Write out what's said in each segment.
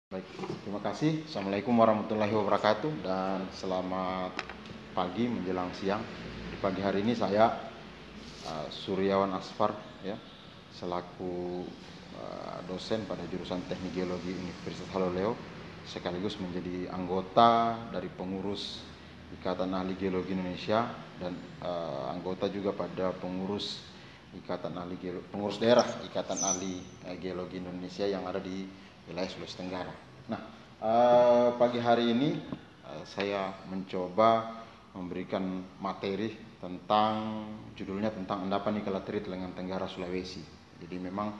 Baik, terima kasih. Assalamualaikum warahmatullahi wabarakatuh dan selamat pagi menjelang siang. Di pagi hari ini saya Suryawan Asfar, ya, selaku dosen pada jurusan Teknik Geologi Universitas Haloleo, sekaligus menjadi anggota dari pengurus Ikatan Ahli Geologi Indonesia dan anggota juga pada pengurus pengurus daerah Ikatan Ahli Geologi Indonesia yang ada di wilayah Sulawesi Tenggara. Nah, pagi hari ini saya mencoba memberikan materi tentang judulnya tentang endapan nikel laterit lengan Tenggara Sulawesi. Jadi memang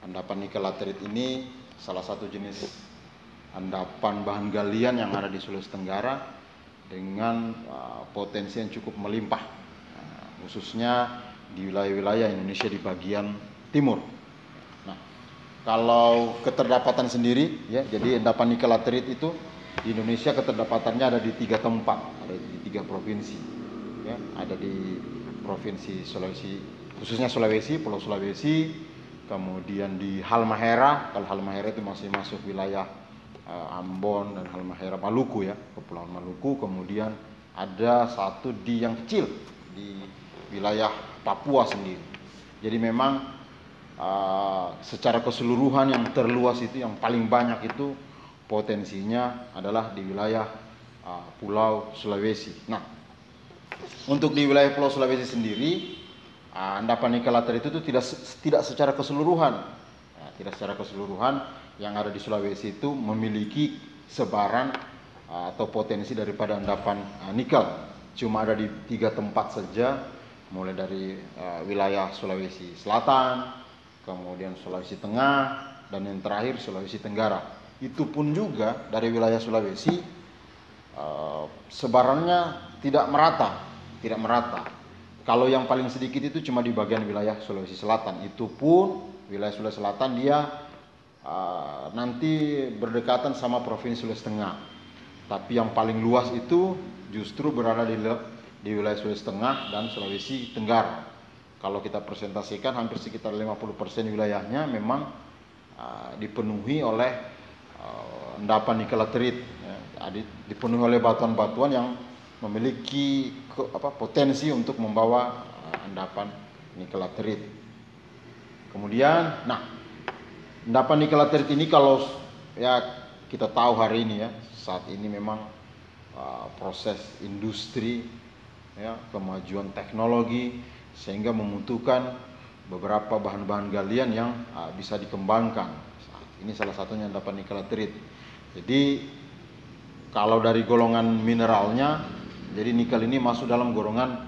endapan nikel laterit ini salah satu jenis endapan bahan galian yang ada di Sulawesi Tenggara dengan potensi yang cukup melimpah, khususnya di wilayah-wilayah Indonesia di bagian timur. Kalau keterdapatan sendiri, ya, jadi endapan nikel laterit itu di Indonesia keterdapatannya ada di 3 tempat, ada di 3 provinsi, ya, ada di provinsi Sulawesi, khususnya Sulawesi, Pulau Sulawesi, kemudian di Halmahera. Kalau Halmahera itu masih masuk wilayah Ambon dan Halmahera Maluku, ya, Kepulauan Maluku. Kemudian ada satu di yang kecil di wilayah Papua sendiri. Jadi memang secara keseluruhan yang terluas itu, yang paling banyak itu potensinya adalah di wilayah Pulau Sulawesi. Nah, untuk di wilayah Pulau Sulawesi sendiri, endapan nikel laterit itu tidak secara keseluruhan, tidak secara keseluruhan yang ada di Sulawesi itu memiliki sebaran atau potensi daripada endapan nikel. Cuma ada di 3 tempat saja, mulai dari wilayah Sulawesi Selatan, kemudian Sulawesi Tengah, dan yang terakhir Sulawesi Tenggara. Itu pun juga dari wilayah Sulawesi sebarannya tidak merata. Kalau yang paling sedikit itu cuma di bagian wilayah Sulawesi Selatan. Itu pun wilayah Sulawesi Selatan dia nanti berdekatan sama Provinsi Sulawesi Tengah. Tapi yang paling luas itu justru berada di wilayah Sulawesi Tengah dan Sulawesi Tenggara. Kalau kita presentasikan hampir sekitar 50% wilayahnya memang dipenuhi oleh endapan nikel laterit, ya, dipenuhi oleh batuan-batuan yang memiliki potensi untuk membawa endapan nikel laterit. Kemudian, endapan nikel laterit ini kalau ya kita tahu hari ini, ya, saat ini memang proses industri, ya, kemajuan teknologi sehingga membutuhkan beberapa bahan-bahan galian yang bisa dikembangkan. Ini salah satunya endapan nikel laterit. Jadi kalau dari golongan mineralnya, jadi nikel ini masuk dalam golongan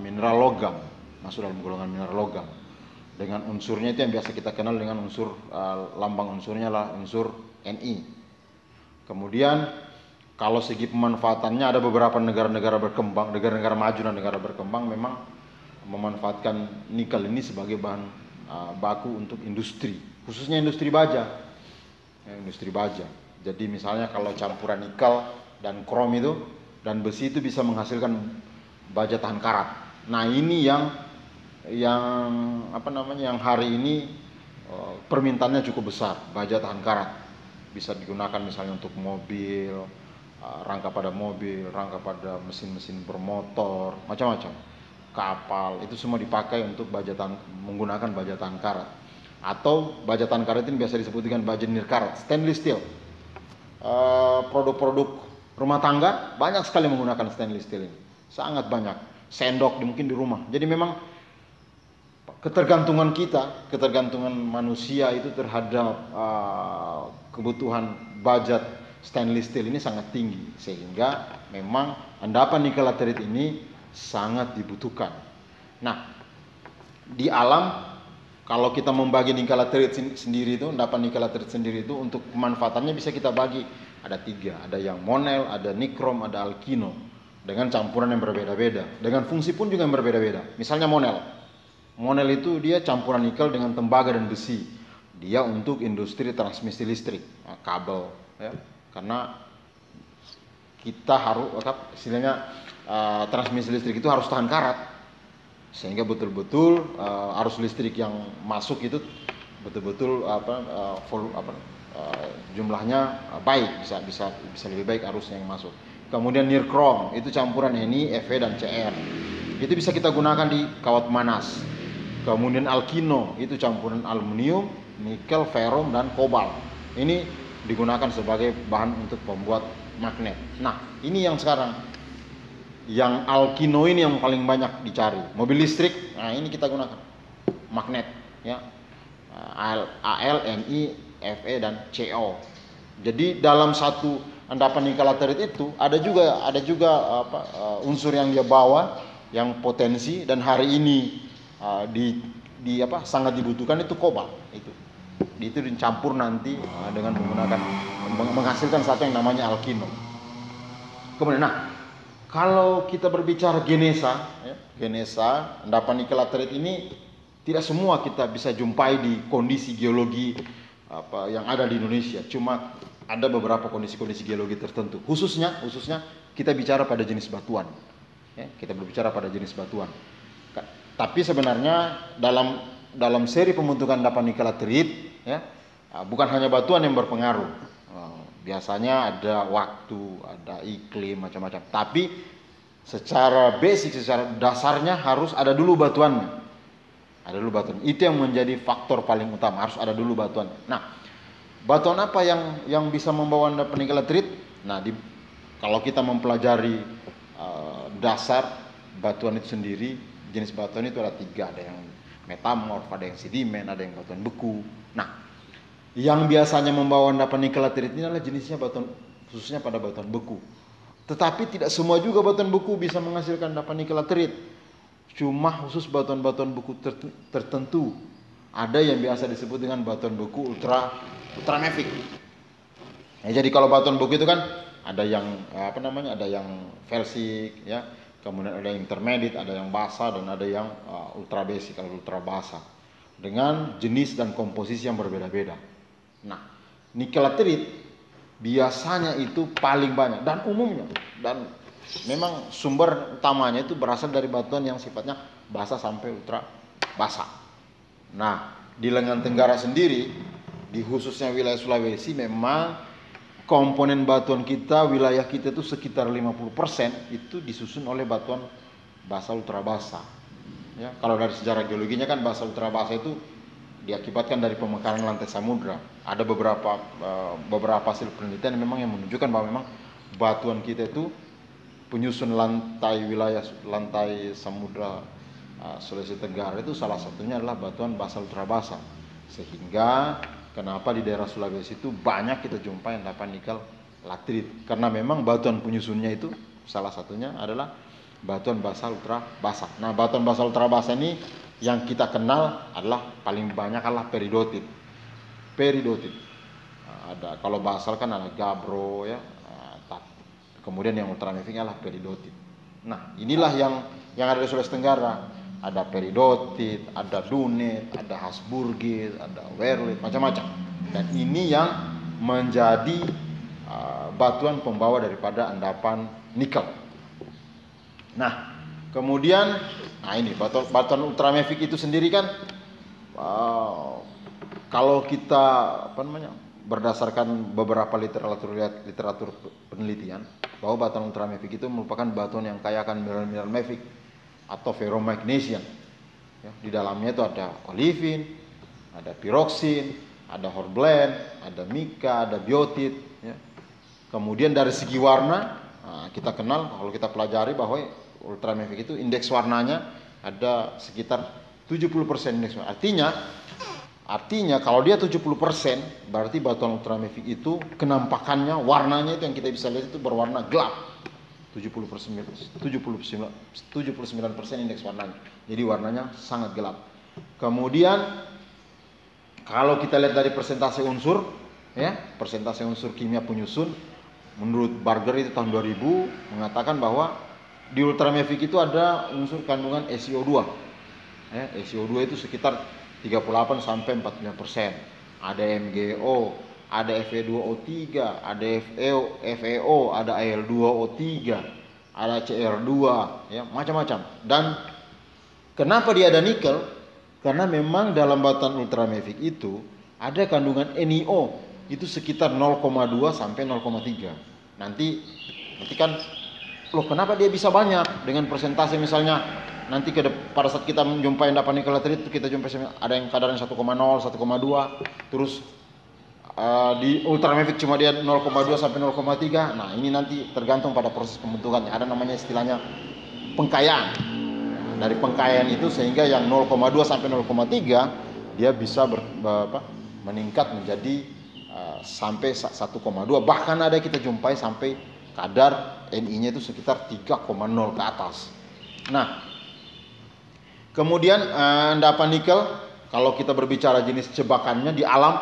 mineral logam, dengan unsurnya itu yang biasa kita kenal dengan unsur lambang unsurnya lah unsur Ni. Kemudian kalau segi pemanfaatannya ada beberapa negara-negara berkembang, negara-negara maju dan negara berkembang memang memanfaatkan nikel ini sebagai bahan baku untuk industri, khususnya industri baja, Jadi misalnya kalau campuran nikel dan krom itu dan besi itu bisa menghasilkan baja tahan karat. Nah, ini yang hari ini permintaannya cukup besar, baja tahan karat. Bisa digunakan misalnya untuk mobil, rangka pada mobil, rangka pada mesin-mesin bermotor, macam-macam. Kapal itu semua dipakai untuk menggunakan baja tahan karat, atau baja tahan karat ini biasa disebut dengan baja nirkarat, stainless steel. Produk-produk rumah tangga banyak sekali menggunakan stainless steel ini, sangat banyak. Sendok mungkin di rumah. Jadi memang ketergantungan manusia itu terhadap kebutuhan baja stainless steel ini sangat tinggi, sehingga memang endapan nikel laterit ini sangat dibutuhkan. Nah, di alam kalau kita membagi nikel laterit sendiri itu, endapan nikel laterit sendiri itu untuk pemanfaatannya bisa kita bagi ada 3, ada yang monel, ada nikrom, ada alkino, dengan campuran yang berbeda-beda, dengan fungsi pun juga yang berbeda-beda. Misalnya monel itu dia campuran nikel dengan tembaga dan besi, dia untuk industri transmisi listrik, kabel, ya, karena kita harus istilahnya transmisi listrik itu harus tahan karat, sehingga betul-betul arus listrik yang masuk itu betul-betul jumlahnya baik, bisa lebih baik arusnya yang masuk. Kemudian nirkrom itu campuran Ni, Fe dan Cr. Itu bisa kita gunakan di kawat manas. Kemudian alkino itu campuran aluminium, nikel, ferom dan kobalt. Ini digunakan sebagai bahan untuk pembuat magnet. Nah, ini yang sekarang yang alkino ini yang paling banyak dicari. Mobil listrik, nah ini kita gunakan magnet ya. Al, Ni, Fe dan Co. Jadi dalam satu endapan nikel laterit itu ada juga unsur yang dia bawa yang potensi, dan hari ini sangat dibutuhkan itu kobalt. Itu dicampur nanti dengan menghasilkan satu yang namanya alkino. Kemudian kalau kita berbicara genesa endapan nikel laterit ini tidak semua kita bisa jumpai di kondisi geologi yang ada di Indonesia. Cuma ada beberapa kondisi-kondisi geologi tertentu. Khususnya kita bicara pada jenis batuan. Ya, kita berbicara pada jenis batuan. Tapi sebenarnya dalam seri pembentukan endapan nikel laterit, ya, bukan hanya batuan yang berpengaruh. Biasanya ada waktu, ada iklim, macam-macam. Tapi secara basic, secara dasarnya harus ada dulu batuannya. Itu yang menjadi faktor paling utama, harus ada dulu batuan. Nah, batuan apa yang bisa membawa endapan nikel laterit? Nah, kalau kita mempelajari dasar batuan itu sendiri, jenis batuan itu ada 3, ada yang metamorf, ada yang sedimen, ada yang batuan beku. Nah, yang biasanya membawa endapan nikel laterit ini adalah jenisnya batuan, khususnya pada batuan beku. Tetapi tidak semua juga batuan beku bisa menghasilkan endapan nikel laterit. Cuma khusus batuan-batuan beku tertentu. Ada yang biasa disebut dengan batuan beku ultramafic. Jadi kalau batuan beku itu kan ada yang ada yang felsik, ya. Kemudian ada yang intermediate, ada yang basah, dan ada yang ultra basic atau ultra basah, dengan jenis dan komposisi yang berbeda-beda. Nah, nikel laterit biasanya itu paling banyak dan umumnya, dan memang sumber utamanya itu berasal dari batuan yang sifatnya basah sampai ultra basah. Nah, di lengan Tenggara sendiri, di khususnya wilayah Sulawesi, memang komponen batuan kita, wilayah kita itu sekitar 50% itu disusun oleh batuan basah ultra basah. Ya, kalau dari sejarah geologinya kan basah ultra basah itu diakibatkan dari pemekaran lantai samudra. Ada beberapa hasil penelitian memang yang menunjukkan bahwa memang batuan kita itu penyusun lantai samudra Sulawesi Tenggara itu salah satunya adalah batuan basah ultra basah. Sehingga kenapa di daerah Sulawesi itu banyak kita jumpai endapan nikel laterit, karena memang batuan penyusunnya itu salah satunya adalah batuan basah ultra basah. Nah, batuan basah ultra basah ini yang kita kenal adalah paling banyak adalah peridotit. Ada, kalau basal kan ada gabbro, ya. Kemudian yang ultramafic adalah peridotit. Nah, inilah yang ada di Sulawesi Tenggara. Ada peridotit, ada dunet, ada hasburgit, ada werlit, macam-macam. Dan ini yang menjadi batuan pembawa daripada endapan nikel. Nah, kemudian ini batuan ultramafic itu sendiri kan kalau kita berdasarkan beberapa literatur penelitian bahwa batuan ultramafic itu merupakan batuan yang kaya akan mineral mafic atau ferromagnesium. Ya, di dalamnya itu ada olivin, ada pyroxene, ada hornblende, ada mica, ada biotit. Ya. Kemudian dari segi warna, kita kenal, kalau kita pelajari bahwa ultramafic itu indeks warnanya ada sekitar 70% indeks warna. Artinya kalau dia 70%, berarti batuan ultramafic itu kenampakannya, warnanya itu yang kita bisa lihat itu berwarna gelap. 79% indeks warnanya. Jadi warnanya sangat gelap. Kemudian kalau kita lihat dari persentase unsur, ya, persentase unsur kimia penyusun, menurut Barger itu tahun 2000 mengatakan bahwa di ultramafic itu ada unsur kandungan SiO2. Ya, SiO2 itu sekitar 38 sampai 49%. Ada MgO, ada Fe2O3, ada FeO, ada Al2O3, ada Cr2, ya, macam-macam. Dan kenapa dia ada nikel? Karena memang dalam batuan ultramafic itu ada kandungan NiO itu sekitar 0,2 sampai 0,3. Nanti kan, loh kenapa dia bisa banyak dengan persentase misalnya nanti pada saat kita menjumpai endapan nikel laterit itu kita jumpai ada yang kadarnya 1,0, 1,2, terus di ultramafic cuma dia 0,2 sampai 0,3. Nah ini nanti tergantung pada proses pembentukannya. Ada namanya istilahnya pengkayaan. Dari pengkayaan itu sehingga yang 0,2 sampai 0,3 dia bisa meningkat menjadi sampai 1,2. Bahkan ada kita jumpai sampai kadar Ni-nya itu sekitar 3,0 ke atas. Nah, kemudian endapan nikel kalau kita berbicara jenis cebakannya di alam,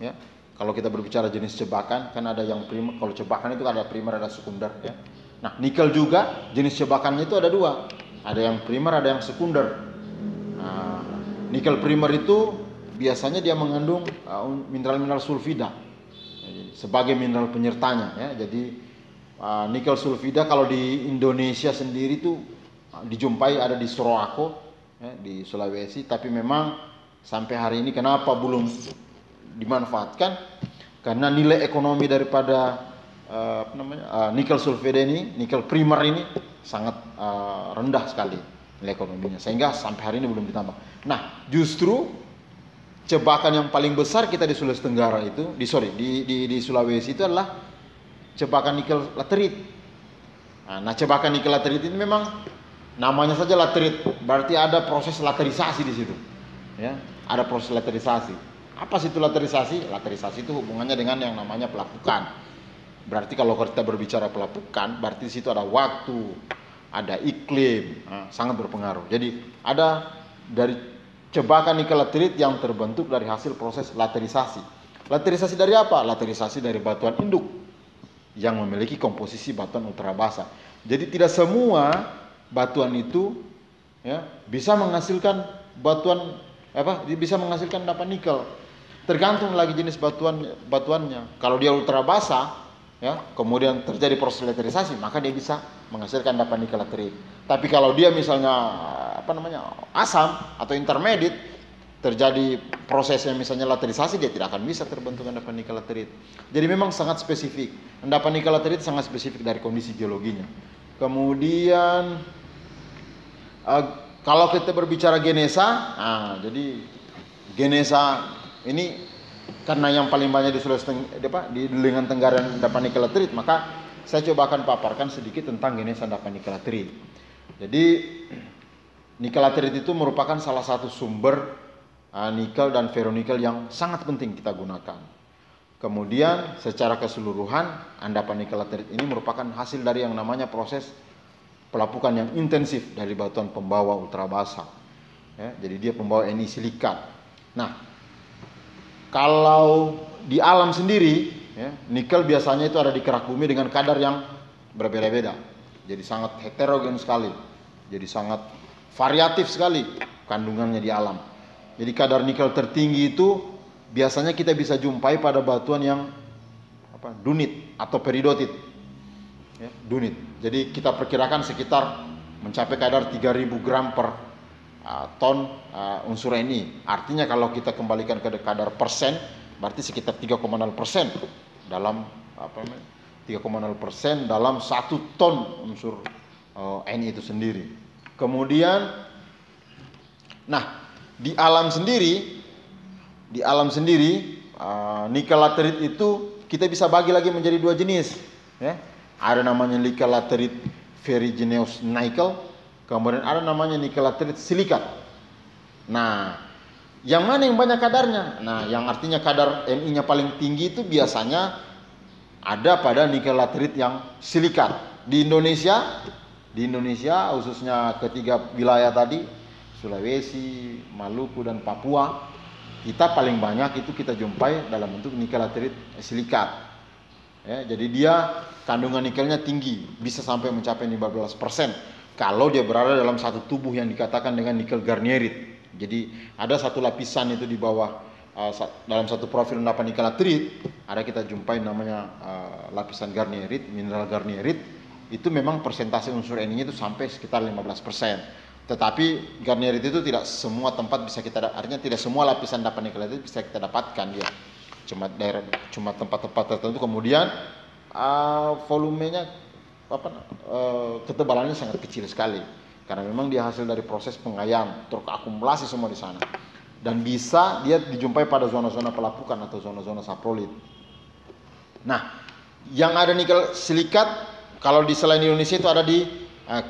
ya. Kalau kita berbicara jenis cebakan kan ada yang primer. Kalau cebakan itu ada primer, ada sekunder, ya. Nah, nikel juga jenis cebakannya itu ada dua. Ada yang primer, ada yang sekunder. Nah, nikel primer itu biasanya dia mengandung mineral-mineral sulfida sebagai mineral penyertanya, ya. Jadi nikel sulfida kalau di Indonesia sendiri itu dijumpai ada di Sorowako, ya, di Sulawesi. Tapi memang sampai hari ini kenapa belum dimanfaatkan? Karena nilai ekonomi daripada nikel sulfida ini, nikel primer ini sangat rendah sekali nilai ekonominya, sehingga sampai hari ini belum ditambah. Nah, justru cebakan yang paling besar kita di Sulawesi Tenggara itu, di Sulawesi itu adalah cebakan nikel laterit. Nah, cebakan nikel laterit ini memang namanya saja laterit, berarti ada proses laterisasi di situ, ya. Ada proses laterisasi. Apa sih itu laterisasi? Laterisasi itu hubungannya dengan yang namanya pelapukan. Berarti kalau kita berbicara pelapukan, berarti di situ ada waktu, ada iklim, sangat berpengaruh. Jadi ada dari cebakan nikel laterit yang terbentuk dari hasil proses laterisasi. Laterisasi dari apa? Laterisasi dari batuan induk yang memiliki komposisi batuan ultrabasa. Jadi tidak semua batuan itu, ya, bisa menghasilkan bisa menghasilkan endapan nikel. Tergantung lagi jenis batuannya. Kalau dia ultrabasa, ya, kemudian terjadi proses laterisasi, maka dia bisa menghasilkan endapan nikel laterit. Tapi kalau dia misalnya asam atau intermediate, terjadi prosesnya misalnya laterisasi, dia tidak akan bisa terbentuk endapan nikel laterit. Jadi memang sangat spesifik. Endapan nikel laterit sangat spesifik dari kondisi geologinya. Kemudian kalau kita berbicara genesa, jadi genesa ini karena yang paling banyak di Sulawesi di Lengan Tenggara endapan nikel laterit, maka saya coba akan paparkan sedikit tentang genesa endapan nikel laterit. Jadi nikel laterit itu merupakan salah satu sumber nikel dan ferronikel yang sangat penting kita gunakan. Kemudian secara keseluruhan endapan nikel laterit ini merupakan hasil dari yang namanya proses pelapukan yang intensif dari batuan pembawa ultrabasa, ya, jadi dia pembawa Ni silikat. Nah, kalau di alam sendiri, ya, nikel biasanya itu ada di kerak bumi dengan kadar yang berbeda-beda. Jadi sangat heterogen sekali. Jadi sangat variatif sekali kandungannya di alam. Jadi kadar nikel tertinggi itu biasanya kita bisa jumpai pada batuan yang dunit atau peridotit. Ya, dunit. Jadi kita perkirakan sekitar mencapai kadar 3000 gram per ton unsur Ni. Artinya kalau kita kembalikan ke kadar persen, berarti sekitar 3,0% dalam 3,0% dalam 1 ton unsur Ni itu sendiri. Kemudian, nah, di alam sendiri nikel laterit itu kita bisa bagi lagi menjadi dua jenis, ya. Ada namanya nikel laterit ferruginous nickel, kemudian ada namanya nikel laterit silikat. Nah, yang mana yang banyak kadarnya? Nah, yang artinya kadar Ni-nya paling tinggi itu biasanya ada pada nikel laterit yang silikat. Di Indonesia khususnya ketiga wilayah tadi, Sulawesi, Maluku dan Papua, kita paling banyak itu kita jumpai dalam bentuk nikel laterit silikat. Ya, jadi dia kandungan nikelnya tinggi, bisa sampai mencapai 15% kalau dia berada dalam satu tubuh yang dikatakan dengan nikel garnierit. Jadi ada satu lapisan itu di bawah dalam satu profil endapan nikel laterit, ada kita jumpai namanya lapisan garnierit, mineral garnierit. Itu memang persentase unsur Ni-nya itu sampai sekitar 15%. Tetapi garnierit itu tidak semua tempat bisa kita, artinya tidak semua lapisan endapan nikel itu bisa kita dapatkan dia. Cuma tempat-tempat tertentu. Kemudian volumenya ketebalannya sangat kecil sekali karena memang dia hasil dari proses pengayaan, terakumulasi semua di sana. Dan bisa dia dijumpai pada zona-zona pelapukan atau zona-zona saprolit. Nah, yang ada nikel silikat kalau di selain Indonesia itu ada di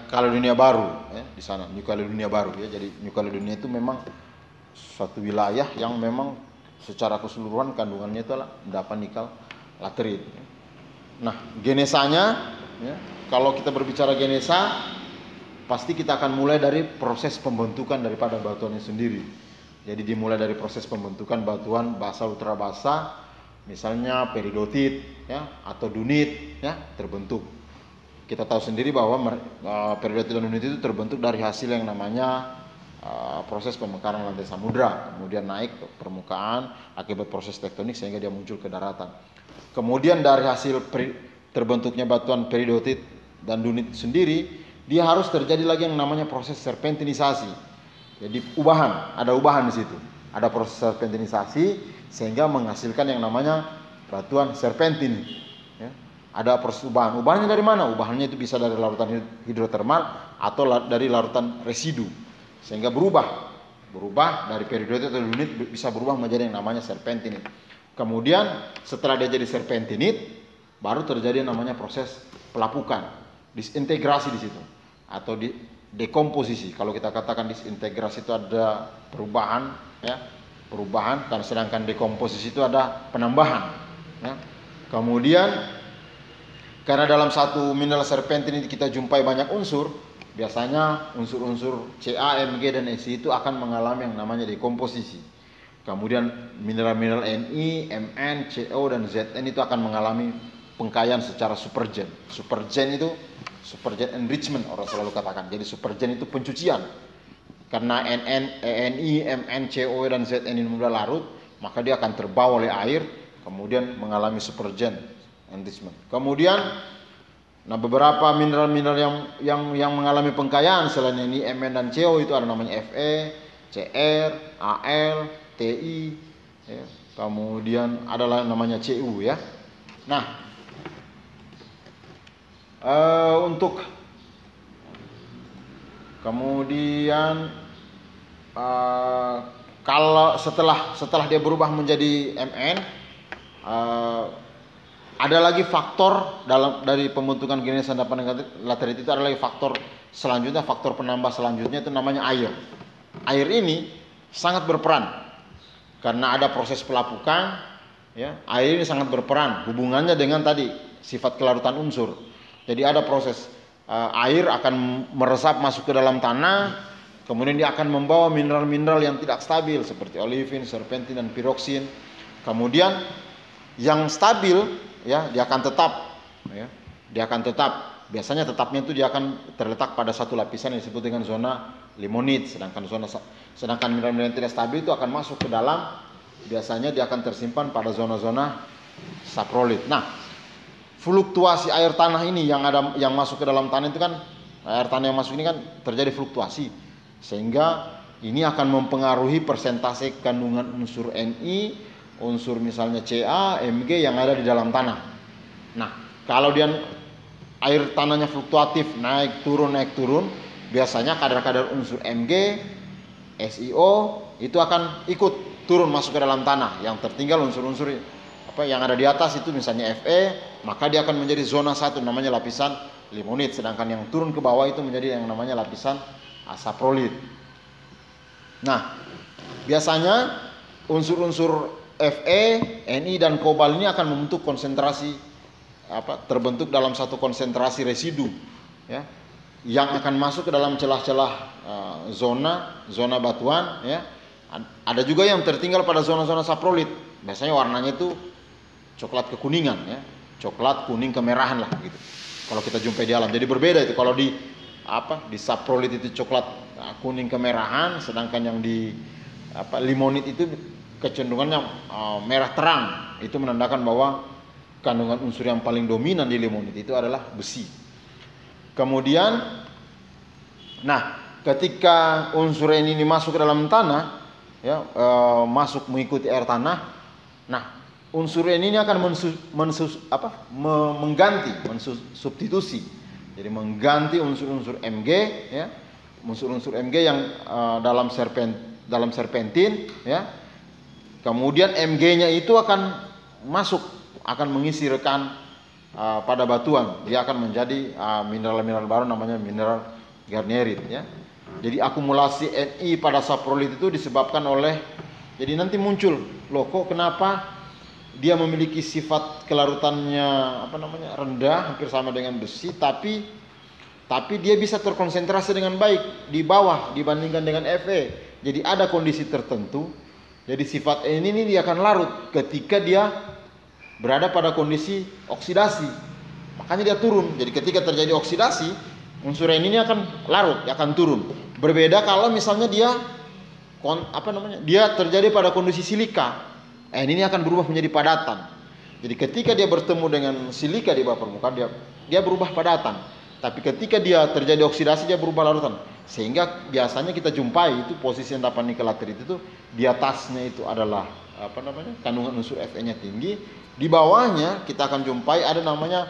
Kaledonia Baru, ya, di sana New Caledonia Baru, ya. Jadi New Caledonia itu memang suatu wilayah yang memang secara keseluruhan kandungannya itu adalah endapan nikel laterit. Nah, genesanya, ya, kalau kita berbicara genesa, pasti kita akan mulai dari proses pembentukan daripada batuannya sendiri. Jadi dimulai dari proses pembentukan batuan basa ultra basa, misalnya peridotit, ya, atau dunit, ya, terbentuk. Kita tahu sendiri bahwa peridotit dan dunit itu terbentuk dari hasil yang namanya proses pemekaran lantai samudra, kemudian naik ke permukaan akibat proses tektonik sehingga dia muncul ke daratan. Kemudian dari hasil terbentuknya batuan peridotit dan dunit sendiri, dia harus terjadi lagi yang namanya proses serpentinisasi. Jadi ada ubahan di situ. Ada proses serpentinisasi sehingga menghasilkan yang namanya batuan serpentin. Ya. Ada proses ubahan. Ubahannya dari mana? Ubahannya itu bisa dari larutan hidrotermal atau dari larutan residu. Sehingga berubah dari peridotit atau dunit bisa berubah menjadi yang namanya serpentinit. Kemudian setelah dia jadi serpentinit, baru terjadi yang namanya proses pelapukan, disintegrasi di situ atau dekomposisi. Kalau kita katakan disintegrasi itu ada perubahan, ya, dan sedangkan dekomposisi itu ada penambahan, ya. Kemudian karena dalam satu mineral serpentin ini kita jumpai banyak unsur, biasanya unsur-unsur Ca, Mg dan Si itu akan mengalami yang namanya dekomposisi. Kemudian mineral-mineral Ni, Mn, Co dan Zn itu akan mengalami pengkayaan secara supergen. Supergen itu supergen enrichment orang selalu katakan. Jadi supergen itu pencucian. Karena Ni, Mn, Co dan Zn ini mudah larut, maka dia akan terbawa oleh air, kemudian mengalami supergen enrichment. Kemudian beberapa mineral-mineral yang mengalami pengkayaan selain ini Mn dan Co itu ada namanya Fe, Cr, Al, Ti, ya. Kemudian adalah namanya Cu, ya. Nah, untuk kemudian kalau setelah dia berubah menjadi Mn, ada lagi faktor dari pembentukan genesa endapan laterit itu, ada lagi faktor selanjutnya, faktor penambah selanjutnya itu namanya air. Air ini sangat berperan karena ada proses pelapukan, ya. Air ini sangat berperan hubungannya dengan tadi sifat kelarutan unsur. Jadi ada proses air akan meresap masuk ke dalam tanah, kemudian dia akan membawa mineral-mineral yang tidak stabil seperti olivin, serpentin dan piroksin. Kemudian yang stabil, ya, dia akan tetap, ya. Dia akan tetap. Biasanya tetapnya itu dia akan terletak pada satu lapisan yang disebut dengan zona limonit, sedangkan mineral-mineral yang tidak stabil itu akan masuk ke dalam, biasanya dia akan tersimpan pada zona-zona saprolit. Nah, fluktuasi air tanah ini yang masuk ke dalam tanah itu kan, air tanah yang masuk ini kan terjadi fluktuasi, sehingga ini akan mempengaruhi persentase kandungan unsur Ni, unsur misalnya Ca, Mg yang ada di dalam tanah. Nah, kalau air tanahnya fluktuatif, naik turun, biasanya kadar-kadar unsur Mg, SiO itu akan ikut turun masuk ke dalam tanah. Yang tertinggal unsur-unsur yang ada di atas itu misalnya Fe, maka dia akan menjadi zona 1 namanya lapisan limonit, sedangkan yang turun ke bawah itu menjadi yang namanya lapisan saprolit. Nah, biasanya unsur-unsur Fe, Ni dan kobal ini akan membentuk konsentrasi terbentuk dalam satu konsentrasi residu, ya, yang akan masuk ke dalam celah-celah zona batuan, ya. Ada juga yang tertinggal pada zona-zona saprolit. Biasanya warnanya itu coklat kekuningan, ya, coklat kuning kemerahan lah gitu. Kalau kita jumpai di alam, jadi berbeda itu. Kalau di saprolit itu coklat kuning kemerahan, sedangkan yang di limonit itu kecenderungannya merah terang. Itu menandakan bahwa kandungan unsur yang paling dominan di limonit itu adalah besi. Kemudian, nah, ketika unsur ini masuk ke dalam tanah, ya, masuk mengikuti air tanah, nah unsur ini akan mensubstitusi, jadi mengganti unsur-unsur Mg, ya, unsur-unsur Mg yang dalam serpentin, ya. Kemudian Mg-nya itu akan masuk, akan mengisi rekan pada batuan. Dia akan menjadi mineral-mineral baru namanya mineral garnierit, ya. Jadi akumulasi Ni pada saprolit itu disebabkan oleh, jadi nanti muncul, loh kok kenapa dia memiliki sifat kelarutannya rendah, hampir sama dengan besi, tapi dia bisa terkonsentrasi dengan baik di bawah dibandingkan dengan Fe. Jadi ada kondisi tertentu, jadi sifat ini dia akan larut ketika dia berada pada kondisi oksidasi, makanya dia turun. Jadi ketika terjadi oksidasi, unsur ini akan larut, akan turun. Berbeda kalau misalnya dia terjadi pada kondisi silika, ini akan berubah menjadi padatan. Jadi ketika dia bertemu dengan silika di bawah permukaan, dia berubah padatan. Tapi ketika dia terjadi oksidasi, dia berubah larutan. Sehingga biasanya kita jumpai itu posisi endapan nikel laterit itu di atasnya itu adalah kandungan unsur Fe-nya tinggi. Di bawahnya kita akan jumpai ada namanya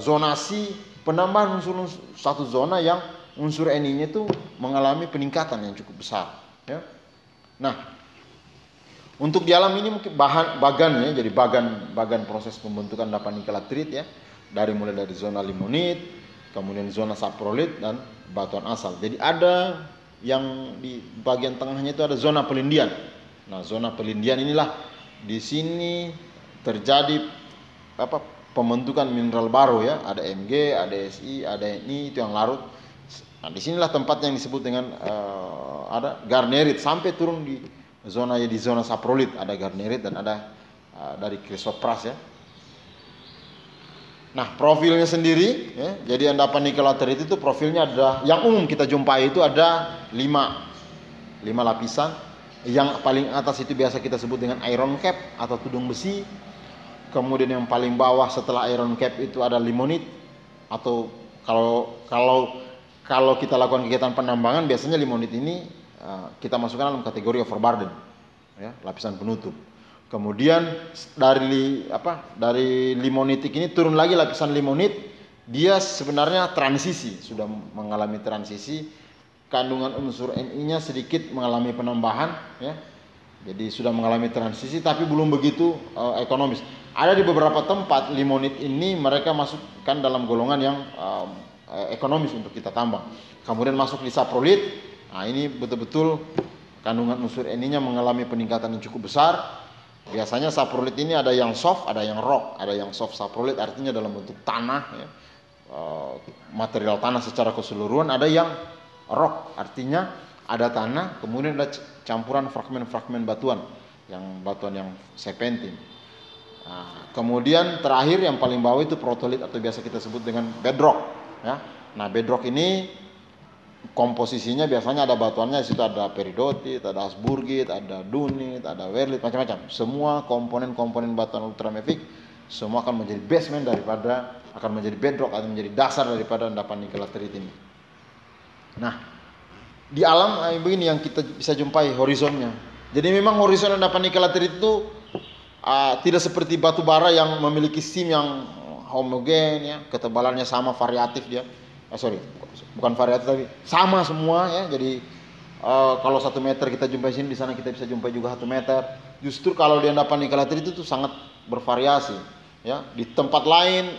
zonasi penambahan unsur, satu zona yang unsur Ni-nya itu mengalami peningkatan yang cukup besar, ya. Nah, untuk di alam ini mungkin bagannya, jadi bagan proses pembentukan endapan nikel laterit, ya, mulai dari zona limonit, kemudian zona saprolit dan batuan asal. Jadi ada yang di bagian tengahnya itu ada zona pelindian. Nah, zona pelindian inilah di sini terjadi pembentukan mineral baru, ya. Ada Mg, ada Si, ada Ni, itu yang larut. Nah, disinilah tempat yang disebut dengan ada garnierit sampai turun di zona saprolit, ada garnierit dan ada dari krisopras, ya. Nah, profilnya sendiri, ya, jadi endapan nikel laterit itu profilnya ada, yang umum kita jumpai itu ada 5 lapisan. Yang paling atas itu biasa kita sebut dengan iron cap atau tudung besi. Kemudian yang paling bawah setelah iron cap itu ada limonit, atau kalau kita lakukan kegiatan penambangan biasanya limonit ini kita masukkan dalam kategori overburden, ya, lapisan penutup. Kemudian dari limonitik ini turun lagi lapisan limonit, dia sebenarnya transisi, sudah mengalami transisi, kandungan unsur Ni-nya sedikit mengalami penambahan, ya. Jadi sudah mengalami transisi tapi belum begitu ekonomis. Ada di beberapa tempat limonit ini mereka masukkan dalam golongan yang ekonomis untuk kita tambang. Kemudian masuk di saprolit. Nah, ini betul-betul kandungan unsur Ni-nya mengalami peningkatan yang cukup besar. Biasanya saprolit ini ada yang soft, ada yang rock. Ada yang soft saprolit artinya dalam bentuk tanah, ya, material tanah secara keseluruhan. Ada yang rock artinya ada tanah, kemudian ada campuran fragmen-fragmen batuan yang serpentin. Nah, kemudian terakhir yang paling bawah itu protolit atau biasa kita sebut dengan bedrock, ya. Nah, bedrock ini komposisinya biasanya ada batuannya, di situ ada peridotit, ada asburgit, ada dunit, ada werlit, macam-macam. Semua komponen-komponen batuan ultramafic semua akan menjadi basement akan menjadi bedrock atau menjadi dasar daripada endapan nikel laterit ini. Nah, di alam begini yang kita bisa jumpai horizonnya. Jadi memang horizon endapan nikel laterit itu tidak seperti batu bara yang memiliki sim yang homogen, ya, ketebalannya sama, variatif dia. Bukan variatif tapi sama semua, ya. Jadi kalau 1 meter kita jumpai sini, di sana kita bisa jumpai juga 1 meter. Justru kalau di endapan nikel laterit itu sangat bervariasi, ya. Di tempat lain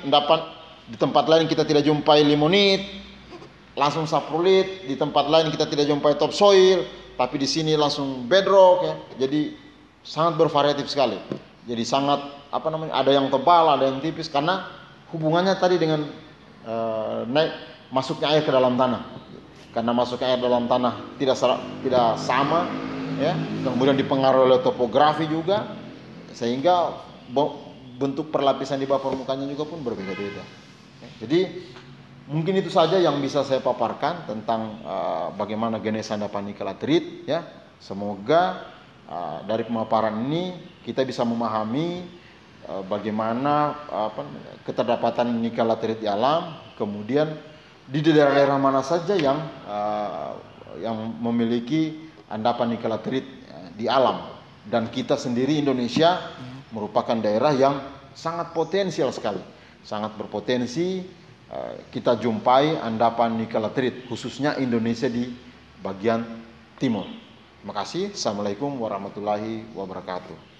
kita tidak jumpai limonit, langsung saprolit. Di tempat lain kita tidak jumpai topsoil, tapi di sini langsung bedrock, ya. Jadi sangat bervariatif sekali. Jadi sangat ada yang tebal, ada yang tipis, karena hubungannya tadi dengan masuknya air ke dalam tanah. Karena masuknya air dalam tanah tidak sama, ya. Kemudian dipengaruhi oleh topografi juga, sehingga bentuk perlapisan di bawah permukaannya juga pun berbeda-beda. Jadi mungkin itu saja yang bisa saya paparkan tentang bagaimana genesa endapan nikel laterit, ya. Semoga dari pemaparan ini kita bisa memahami bagaimana keterdapatan nikel laterit di alam, kemudian di daerah-daerah mana saja yang memiliki endapan nikel laterit di alam. Dan kita sendiri Indonesia merupakan daerah yang sangat potensial sekali, sangat berpotensi kita jumpai endapan nikel laterit, khususnya Indonesia di bagian timur. Terima kasih. Assalamualaikum warahmatullahi wabarakatuh.